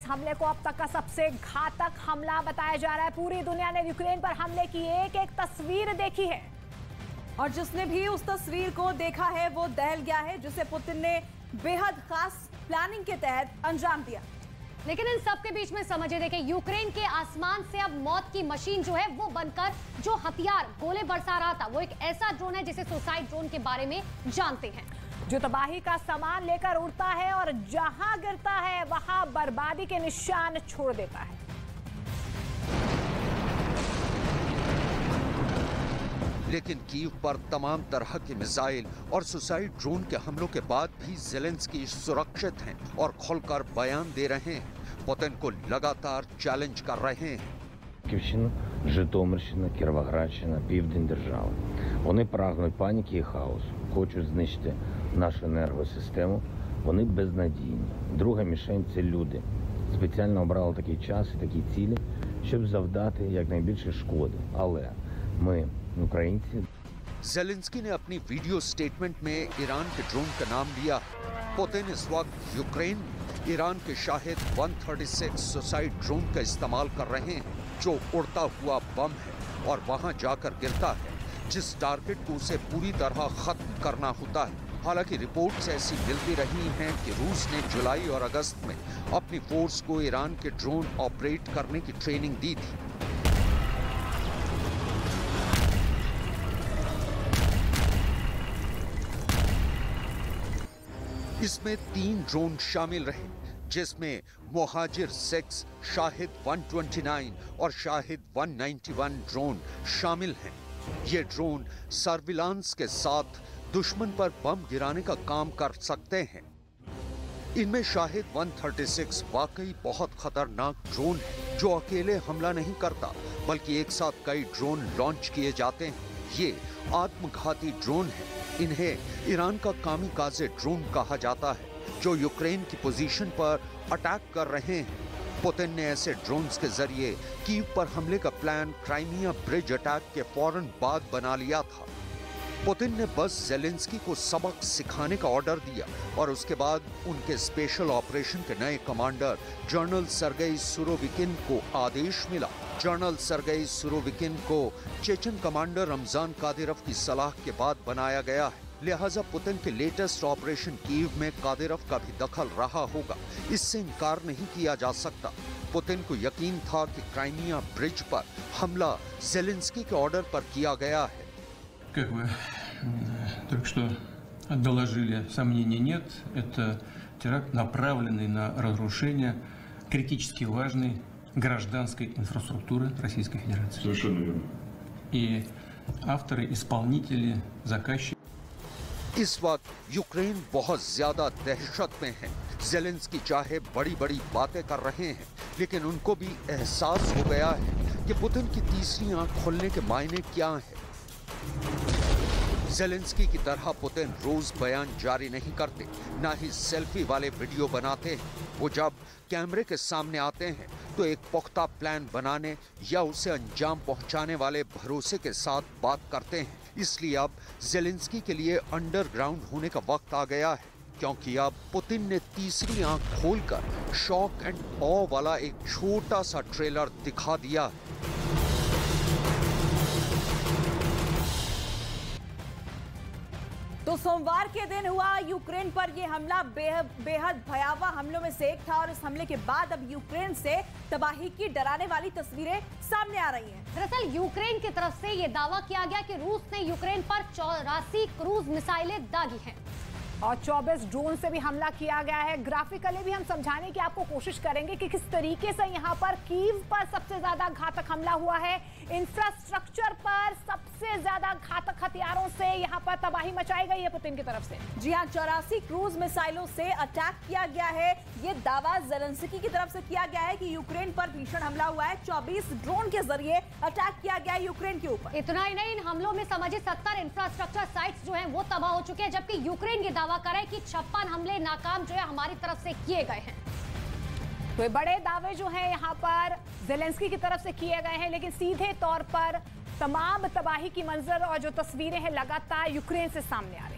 हमले को अब तक का सबसे घातक हमला बताया जा रहा है। पूरी दुनिया ने यूक्रेन पर हमले की एक एक तस्वीर देखी है और जिसने भी उस तस्वीर को देखा है वो दहल गया है, जिसे पुतिन ने बेहद खास प्लानिंग के तहत अंजाम दिया। लेकिन इन सब के बीच में समझे देखें, यूक्रेन के आसमान से अब मौत की मशीन जो है वो बनकर जो हथियार गोले बरसा रहा था वो एक ऐसा ड्रोन है जिसे सुसाइड ड्रोन के बारे में जानते हैं, जो तबाही का सामान लेकर उड़ता है और जहां गिरता है वहां बर्बादी के निशान छोड़ देता है। लेकिन कीव पर तमाम तरह के मिसाइल और सुसाइड ड्रोन के हमलों के बाद भी ज़ेलेंस्की सुरक्षित हैं और खुलकर बयान दे रहे हैं, पुतिन को लगातार चैलेंज कर रहे हैं। Київщина, Житомирщина, Кіровоградщина, південь держави. Вони прагнуть паніки і хаосу, хочуть знищити нашу енергосистему. Вони безнадійні. Друга мішень – це люди. Спеціально обрали такий час і такі цілі, щоб завдати якнайбільше шкоди. Але ми, українці... ज़ेलेंस्की ने अपनी वीडियो स्टेटमेंट में ईरान के ड्रोन का नाम लिया। पुतिन इस वक्त यूक्रेन ईरान के शाहिद 136 सुसाइड ड्रोन का इस्तेमाल कर रहे हैं, जो उड़ता हुआ बम है और वहां जाकर गिरता है, जिस टारगेट को उसे पूरी तरह खत्म करना होता है। हालांकि रिपोर्ट्स ऐसी मिलती रही हैं कि रूस ने जुलाई और अगस्त में अपनी फोर्स को ईरान के ड्रोन ऑपरेट करने की ट्रेनिंग दी थी। इसमें 3 ड्रोन शामिल रहे, जिसमें मुहाजिर 6, शाहिद 129 और शाहिद 191 ड्रोन शामिल हैं। ये ड्रोन सर्विलांस के साथ दुश्मन पर बम गिराने का काम कर सकते हैं। इनमें शाहिद 136 वाकई बहुत खतरनाक ड्रोन है, जो अकेले हमला नहीं करता बल्कि एक साथ कई ड्रोन लॉन्च किए जाते हैं। ये आत्मघाती ड्रोन है। इन्हें ईरान का कामिकाज़े ड्रोन कहा जाता है, जो यूक्रेन की पोजीशन पर अटैक कर रहे हैं। पुतिन ने ऐसे ड्रोन्स के जरिए कीव पर हमले का प्लान क्राइमिया ब्रिज अटैक के फौरन बाद बना लिया था। पुतिन ने बस ज़ेलेंस्की को सबक सिखाने का ऑर्डर दिया और उसके बाद उनके स्पेशल ऑपरेशन के नए कमांडर जनरल सर्गेई सुरोविकिन को आदेश मिला। जनरल सर्गेई सुरोविकिन को चेचन कमांडर रमजान कादिरोव की सलाह के बाद बनाया गया है। लिहाजा पुतिन के लेटेस्ट ऑपरेशन कीव में कादिरोव का भी दखल रहा होगा, इससे इनकार नहीं किया जा सकता। पुतिन को यकीन था कि क्राइमिया ब्रिज पर हमला ज़ेलेंस्की के ऑर्डर पर किया गया है। Как вы только что доложили, сомнений нет. Это теракт, направленный на разрушение критически важной гражданской инфраструктуры Российской Федерации. Совершенно верно. И авторы, исполнители, заказчики. इस वक्त यूक्रेन बहुत ज्यादा दहशत में है। ज़ेलेंस्की चाहे बड़ी बड़ी बातें कर रहे हैं, लेकिन उनको भी एहसास हो गया है कि पुतिन की तीसरी आंख खुलने के मायने क्या हैं। ज़ेलेंस्की की तरह पुतिन रोज बयान जारी नहीं करते, ना ही सेल्फी वाले वीडियो बनाते हैं। वो जब कैमरे के सामने आते हैं तो एक पुख्ता प्लान बनाने या उसे अंजाम पहुंचाने वाले भरोसे के साथ बात करते हैं। इसलिए अब ज़ेलेंस्की के लिए अंडरग्राउंड होने का वक्त आ गया है, क्योंकि अब पुतिन ने तीसरी आंख खोलकर शॉक एंड ऑ वाला एक छोटा सा ट्रेलर दिखा दिया है। तो सोमवार के दिन हुआ यूक्रेन पर यह हमला बेहद भयावह हमलों में से एक था और इस हमले के बाद अब यूक्रेन से तबाही की डराने वाली तस्वीरें सामने आ रही हैं। दरअसल यूक्रेन की तरफ से यह दावा किया गया कि रूस ने यूक्रेन पर 84 क्रूज मिसाइलें दागी हैं और 24 ड्रोन से भी हमला किया गया है। ग्राफिकली भी हम समझाने की आपको कोशिश करेंगे कि किस तरीके से यहाँ पर कीव पर सबसे ज्यादा घातक हमला हुआ है। इंफ्रास्ट्रक्चर पर सबसे ज्यादा घातक हथियारों से यहाँ पर तबाही मचाई गई है पुतिन की तरफ से। जी हाँ, 84 क्रूज मिसाइलों से अटैक किया गया है। ये दावा ज़ेलेंस्की की तरफ से किया गया है कि यूक्रेन पर भीषण हमला हुआ है। 24 ड्रोन के जरिए अटैक किया गया है यूक्रेन के ऊपर। इतना ही नहीं, इन हमलों में समझे 70 इंफ्रास्ट्रक्चर साइट्स जो हैं वो तबाह हो चुके हैं, जबकि यूक्रेन ये दावा करे कि 56 हमले नाकाम जो है हमारी तरफ से किए गए हैं। तो ये बड़े दावे जो हैं यहाँ पर ज़ेलेंस्की की तरफ से किए गए हैं, लेकिन सीधे तौर पर तमाम तबाही की मंजर और जो तस्वीरें हैं लगातार यूक्रेन से सामने आ रही हैं।